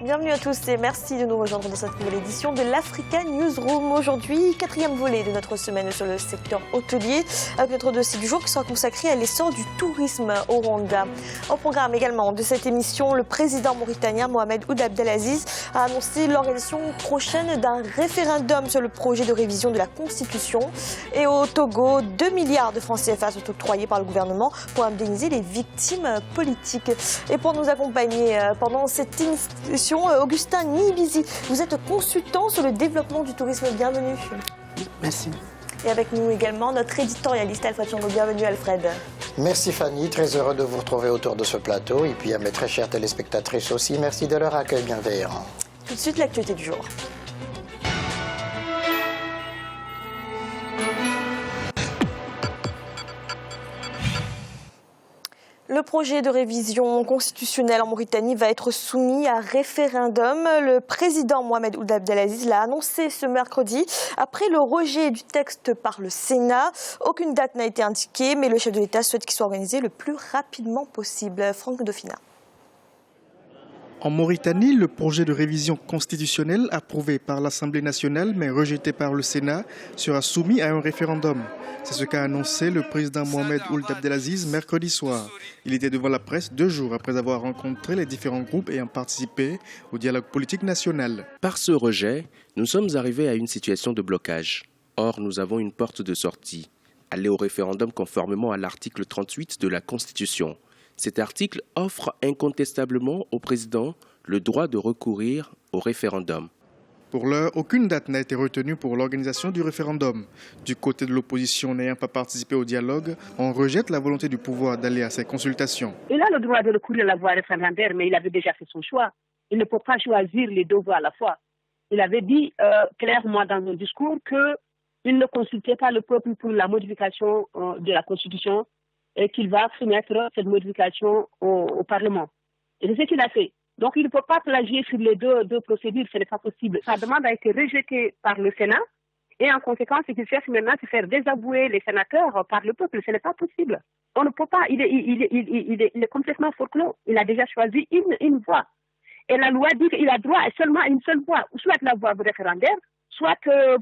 Bienvenue à tous et merci de nous rejoindre dans cette nouvelle édition de l'Africa Newsroom. Aujourd'hui, 4e volet de notre semaine sur le secteur hôtelier, avec notre dossier du jour qui sera consacré à l'essor du tourisme au Rwanda. Au programme également de cette émission, le président mauritanien Mohamed Ould Abdelaziz a annoncé l'organisation prochaine d'un référendum sur le projet de révision de la Constitution. Et au Togo, 2 milliards de francs CFA sont octroyés par le gouvernement pour indemniser les victimes politiques. Et pour nous accompagner pendant cette émission, Augustin Nibizi, vous êtes consultant sur le développement du tourisme. Bienvenue. Merci. Et avec nous également notre éditorialiste Alfred Chongo. Bienvenue Alfred. Merci Fanny, très heureux de vous retrouver autour de ce plateau. Et puis à mes très chères téléspectatrices aussi, merci de leur accueil bienveillant. Tout de suite l'actualité du jour. Le projet de révision constitutionnelle en Mauritanie va être soumis à référendum. Le président Mohamed Ould Abdelaziz l'a annoncé ce mercredi après le rejet du texte par le Sénat. Aucune date n'a été indiquée, mais le chef de l'État souhaite qu'il soit organisé le plus rapidement possible. Franck Dauphina. En Mauritanie, le projet de révision constitutionnelle approuvé par l'Assemblée nationale mais rejeté par le Sénat sera soumis à un référendum. C'est ce qu'a annoncé le président Mohamed Ould Abdelaziz mercredi soir. Il était devant la presse 2 jours après avoir rencontré les différents groupes ayant participé au dialogue politique national. Par ce rejet, nous sommes arrivés à une situation de blocage. Or, nous avons une porte de sortie. Aller au référendum conformément à l'article 38 de la Constitution. Cet article offre incontestablement au président le droit de recourir au référendum. Pour l'heure, aucune date n'a été retenue pour l'organisation du référendum. Du côté de l'opposition n'ayant pas participé au dialogue, on rejette la volonté du pouvoir d'aller à ces consultations. Il a le droit de recourir à la voie référendaire, mais il avait déjà fait son choix. Il ne peut pas choisir les 2 voies à la fois. Il avait dit clairement dans son discours qu'il ne consultait pas le peuple pour la modification de la Constitution et qu'il va soumettre cette modification au Parlement. Et c'est ce qu'il a fait. Donc il ne peut pas plagier sur les deux procédures, ce n'est pas possible. Sa demande a été rejetée par le Sénat et en conséquence, il cherche maintenant à se faire désavouer les sénateurs par le peuple. Ce n'est pas possible. On ne peut pas, il est complètement forclos. Il a déjà choisi une voie. Et la loi dit qu'il a droit seulement à une seule voie, soit la voie référendaire, soit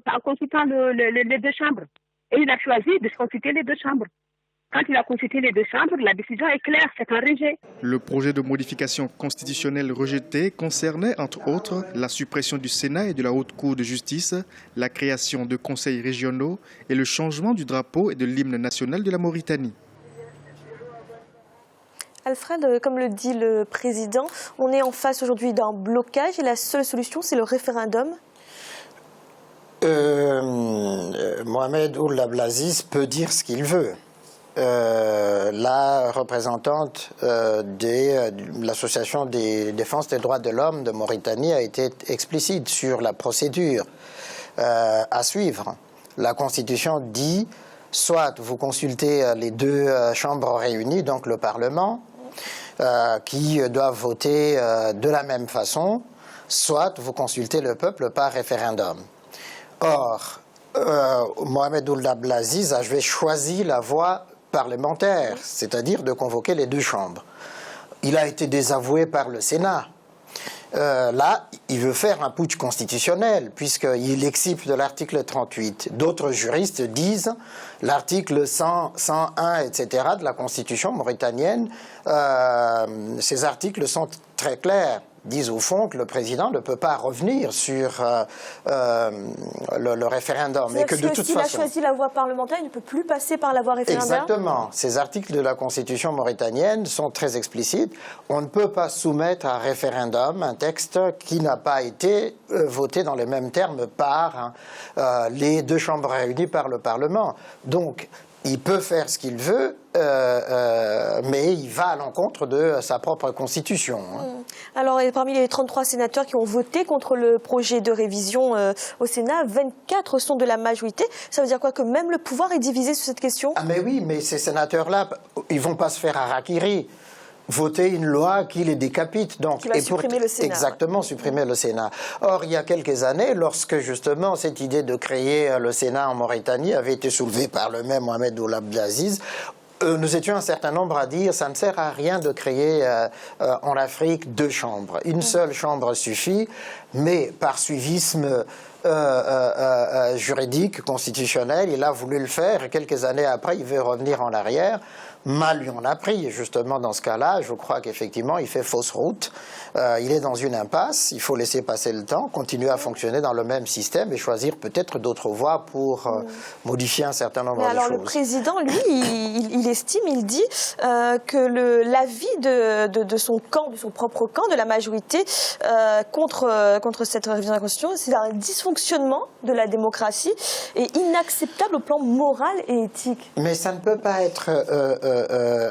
en consultant les 2 chambres. Et il a choisi de consulter les 2 chambres. Quand il a consulté les 2 chambres, la décision est claire, c'est un rejet. Le projet de modification constitutionnelle rejeté concernait, entre autres, la suppression du Sénat et de la Haute Cour de justice, la création de conseils régionaux et le changement du drapeau et de l'hymne national de la Mauritanie. Alfred, comme le dit le président, on est en face aujourd'hui d'un blocage et la seule solution, c'est le référendum. Mohamed Ould Abdelaziz peut dire ce qu'il veut. La représentante de l'Association des défenses des droits de l'homme de Mauritanie a été explicite sur la procédure à suivre. La Constitution dit soit vous consultez les 2 chambres réunies, donc le Parlement, qui doivent voter de la même façon, soit vous consultez le peuple par référendum. Or, Mohamed Ould Abdelaziz avait choisi la voie parlementaire, c'est-à-dire de convoquer les 2 chambres. Il a été désavoué par le Sénat. Là, il veut faire un putsch constitutionnel, puisqu'il excipe de l'article 38. D'autres juristes disent l'article 100, 101, etc. de la Constitution mauritanienne, ces articles sont très clairs. Disent au fond que le président ne peut pas revenir sur le référendum. Et que de toute façon, s'il a choisi la voie parlementaire, il ne peut plus passer par la voie référendaire. Exactement. Ces articles de la Constitution mauritanienne sont très explicites. On ne peut pas soumettre à référendum un texte qui n'a pas été voté dans les mêmes termes par les 2 chambres réunies par le Parlement. Donc, il peut faire ce qu'il veut, mais il va à l'encontre de sa propre constitution. Alors, parmi les 33 sénateurs qui ont voté contre le projet de révision au Sénat, 24 sont de la majorité. Ça veut dire quoi? Que même le pouvoir est divisé sur cette question? Ah mais oui, mais ces sénateurs-là, ils ne vont pas se faire harakiri. Voter une loi qui les décapite. Donc, qui va supprimer le Sénat. Exactement, supprimer le Sénat. Or, il y a quelques années, lorsque justement cette idée de créer le Sénat en Mauritanie avait été soulevée par le même Mohamed Ould Abdelaziz, Nous étions un certain nombre à dire ça ne sert à rien de créer en Afrique 2 chambres. Une seule chambre suffit, mais par suivisme juridique, constitutionnel, il a voulu le faire et quelques années après, il veut revenir en arrière. Mal lui en a pris, et justement dans ce cas-là, je crois qu'effectivement, il fait fausse route. Il est dans une impasse, il faut laisser passer le temps, continuer à fonctionner dans le même système et choisir peut-être d'autres voies pour modifier un certain nombre de choses. Alors le président, lui, il estime, il dit que l'avis de son camp, de son propre camp, de la majorité contre cette révision de la Constitution, c'est un dysfonctionnement de la démocratie et inacceptable au plan moral et éthique. Mais ça ne peut pas être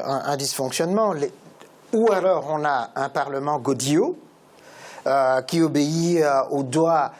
un dysfonctionnement. Ou alors on a un Parlement godillot qui obéit au doigt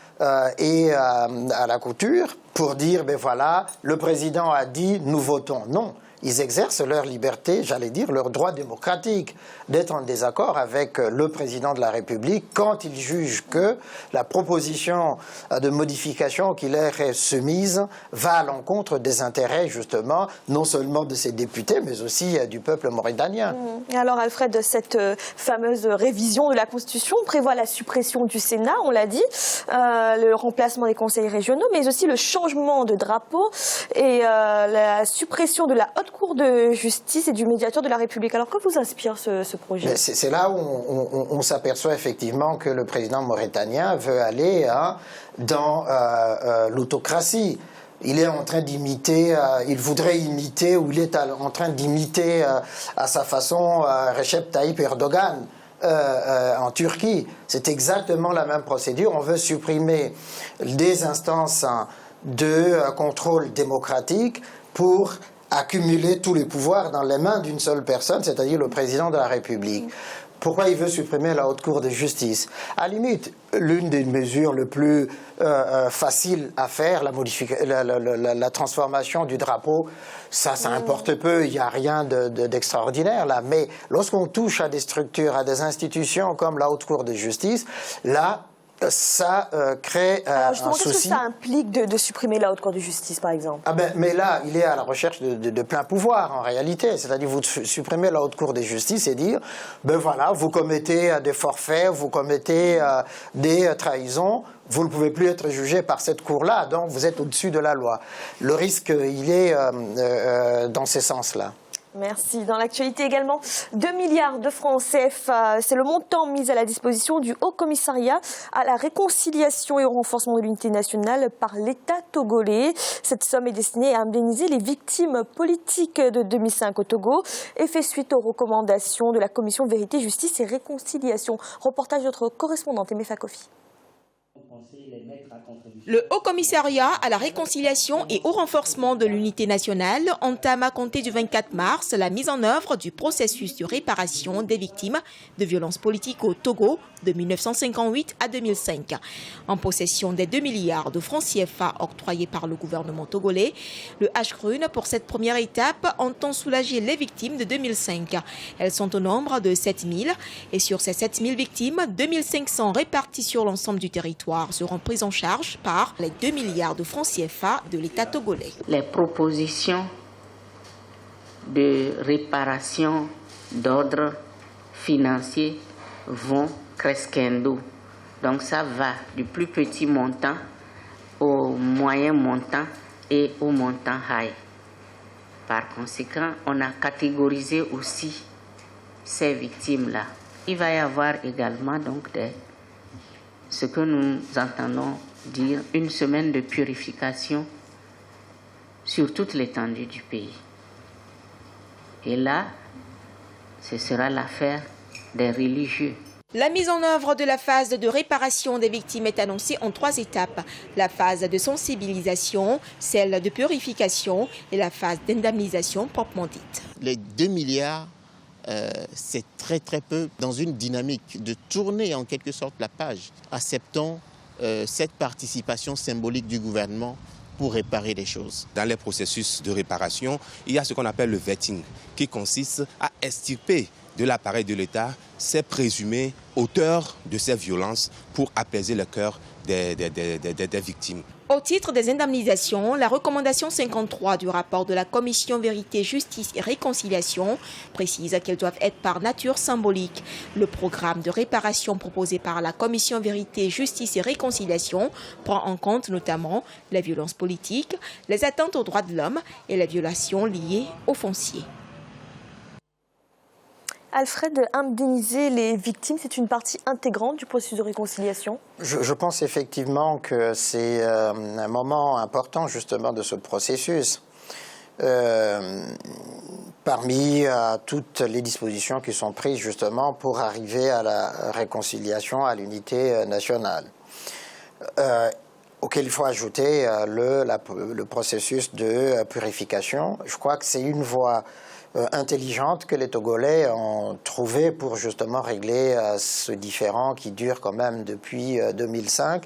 et à la couture pour dire, ben voilà, le président a dit, nous votons. Non. Ils exercent leur liberté, j'allais dire, leur droit démocratique d'être en désaccord avec le président de la République quand ils jugent que la proposition de modification qui leur est soumise va à l'encontre des intérêts, justement, non seulement de ces députés, mais aussi du peuple mauritanien. Alors, Alfred, cette fameuse révision de la Constitution prévoit la suppression du Sénat, on l'a dit, le remplacement des conseils régionaux, mais aussi le changement de drapeau et la suppression de la Haute Cour de justice et du médiateur de la République. Alors, que vous inspire ce projet? C'est là où on s'aperçoit effectivement que le président mauritanien veut aller dans l'autocratie. Il est en train d'imiter, il voudrait imiter, ou il est en train d'imiter à sa façon Recep Tayyip Erdogan en Turquie. C'est exactement la même procédure. On veut supprimer des instances de contrôle démocratique pour accumuler tous les pouvoirs dans les mains d'une seule personne, c'est-à-dire le président de la République. Pourquoi il veut supprimer la Haute Cour de justice? À la limite, l'une des mesures les plus faciles à faire, la transformation du drapeau, ça importe peu, il n'y a rien d'extraordinaire là. Mais lorsqu'on touche à des structures, à des institutions comme la Haute Cour de justice, là, ça crée un souci. Qu'est-ce que ça implique de supprimer la Haute Cour de justice, par exemple? Mais là, il est à la recherche de plein pouvoir, en réalité. C'est-à-dire, vous supprimez la Haute Cour de justice et dire, ben voilà, vous commettez des forfaits, vous commettez des trahisons, vous ne pouvez plus être jugé par cette cour-là, donc vous êtes au-dessus de la loi. Le risque, il est dans ces sens-là. Merci. Dans l'actualité également, 2 milliards de francs CFA, c'est le montant mis à la disposition du Haut Commissariat à la réconciliation et au renforcement de l'unité nationale par l'État togolais. Cette somme est destinée à indemniser les victimes politiques de 2005 au Togo et fait suite aux recommandations de la Commission Vérité, Justice et Réconciliation. Reportage de notre correspondante Aimé Fakofi. Le Haut Commissariat à la réconciliation et au renforcement de l'unité nationale entame à compter du 24 mars la mise en œuvre du processus de réparation des victimes de violences politiques au Togo de 1958 à 2005. En possession des 2 milliards de francs CFA octroyés par le gouvernement togolais, le HCRUN pour cette première étape entend soulager les victimes de 2005. Elles sont au nombre de 7000 et sur ces 7000 victimes, 2500 réparties sur l'ensemble du territoire seront prises en charge par les 2 milliards de francs CFA de l'État togolais. Les propositions de réparation d'ordre financier vont crescendo. Donc ça va du plus petit montant au moyen montant et au montant high. Par conséquent, on a catégorisé aussi ces victimes-là. Il va y avoir également donc ce que nous entendons dire une semaine de purification sur toute l'étendue du pays. Et là, ce sera l'affaire des religieux. La mise en œuvre de la phase de réparation des victimes est annoncée en 3 étapes. La phase de sensibilisation, celle de purification et la phase d'indemnisation proprement dite. Les 2 milliards, c'est très peu dans une dynamique de tourner en quelque sorte la page. Acceptons cette participation symbolique du gouvernement pour réparer les choses. Dans les processus de réparation, il y a ce qu'on appelle le vetting, qui consiste à extirper de l'appareil de l'État s'est présumé auteur de ces violences pour apaiser le cœur des victimes. Au titre des indemnisations, la recommandation 53 du rapport de la Commission Vérité, Justice et Réconciliation précise qu'elles doivent être par nature symbolique. Le programme de réparation proposé par la Commission Vérité, Justice et Réconciliation prend en compte notamment la violence politique, les atteintes aux droits de l'homme et les violations liées au foncier. Alfred, indemniser les victimes, c'est une partie intégrante du processus de réconciliation? Je pense effectivement que c'est un moment important justement de ce processus. Parmi toutes les dispositions qui sont prises justement pour arriver à la réconciliation, à l'unité nationale. Auquel il faut ajouter le processus de purification. Je crois que c'est une voie intelligente que les Togolais ont trouvé pour justement régler ce différend qui dure quand même depuis 2005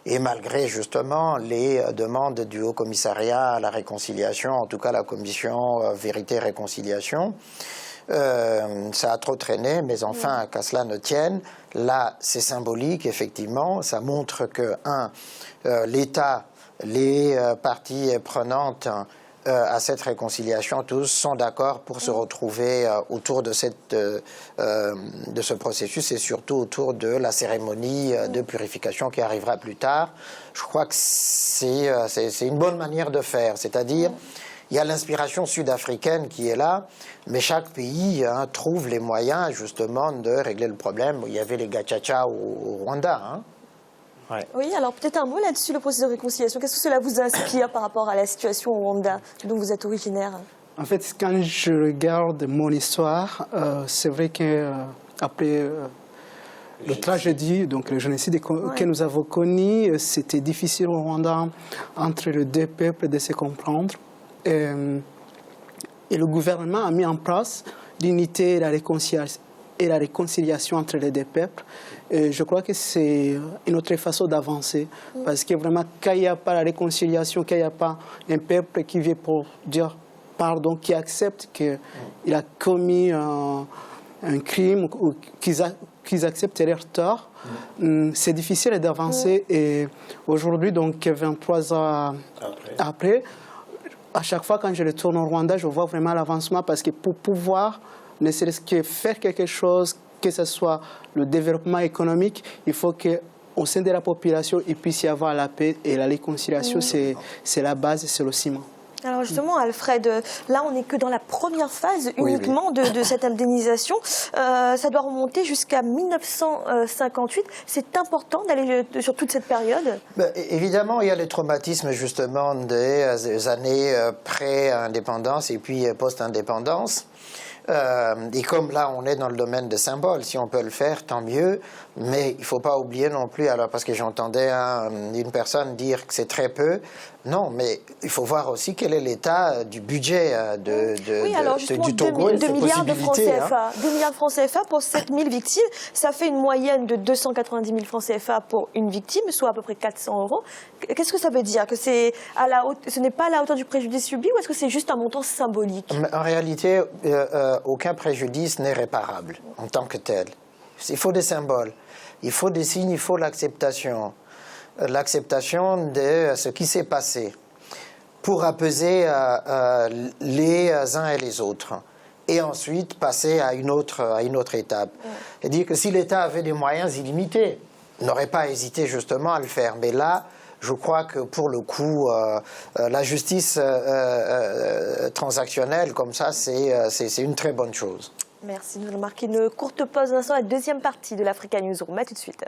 et malgré justement les demandes du Haut Commissariat à la réconciliation, en tout cas la commission Vérité et Réconciliation. Ça a trop traîné, mais enfin, qu'à cela ne tienne, là, c'est symbolique, effectivement. Ça montre que, l'État, les parties prenantes à cette réconciliation, tous sont d'accord pour se retrouver autour de ce processus et surtout autour de la cérémonie de purification qui arrivera plus tard. Je crois que c'est une bonne manière de faire, c'est-à-dire il y a l'inspiration sud-africaine qui est là, mais chaque pays trouve les moyens justement de régler le problème. Il y avait les gachacha au Rwanda. Ouais. Oui, alors peut-être un mot là-dessus, le processus de réconciliation. Qu'est-ce que cela vous inspire par rapport à la situation au Rwanda, dont vous êtes originaire? En fait, quand je regarde mon histoire, c'est vrai qu'après le tragédie, donc le génocide que nous avons connu, c'était difficile au Rwanda entre les deux peuples de se comprendre. Et le gouvernement a mis en place l'unité et la réconciliation entre les deux peuples. Et je crois que c'est une autre façon d'avancer. Parce que vraiment, quand il n'y a pas la réconciliation, quand il n'y a pas un peuple qui vient pour dire pardon, qui accepte qu'il a commis un crime ou qu'ils acceptent leur tort, c'est difficile d'avancer. Et aujourd'hui, donc 23 ans après, à chaque fois quand je retourne au Rwanda, je vois vraiment l'avancement parce que pour pouvoir ne serait-ce que faire quelque chose, que ce soit le développement économique, il faut qu'au sein de la population, il puisse y avoir la paix et la réconciliation, c'est la base, c'est le ciment. Alors justement, Alfred, là on n'est que dans la première phase uniquement de cette indemnisation. Ça doit remonter jusqu'à 1958. C'est important d'aller sur toute cette période? Évidemment, il y a les traumatismes justement des années pré-indépendance et puis post-indépendance. Et comme là, on est dans le domaine des symboles, si on peut le faire, tant mieux. Mais il ne faut pas oublier non plus, alors parce que j'entendais une personne dire que c'est très peu. Non, mais il faut voir aussi quel est l'état du budget du Togo. 2 milliards de francs CFA. 2 milliards de francs CFA pour 7000 victimes. Ça fait une moyenne de 290 000 francs CFA pour une victime, soit à peu près 400 €. Qu'est-ce que ça veut dire? Que ce n'est pas à la hauteur du préjudice subi ou est-ce que c'est juste un montant symbolique? En réalité, aucun préjudice n'est réparable en tant que tel. Il faut des symboles, il faut des signes, il faut l'acceptation. L'acceptation de ce qui s'est passé pour apaiser les uns et les autres et ensuite passer à une autre étape. C'est-à-dire que si l'État avait des moyens illimités, il n'aurait pas hésité justement à le faire. Mais là, je crois que pour le coup, la justice transactionnelle comme ça, c'est une très bonne chose. Merci. Nous allons marquer une courte pause. Dans la deuxième partie de l'Africa Newsroom. À tout de suite.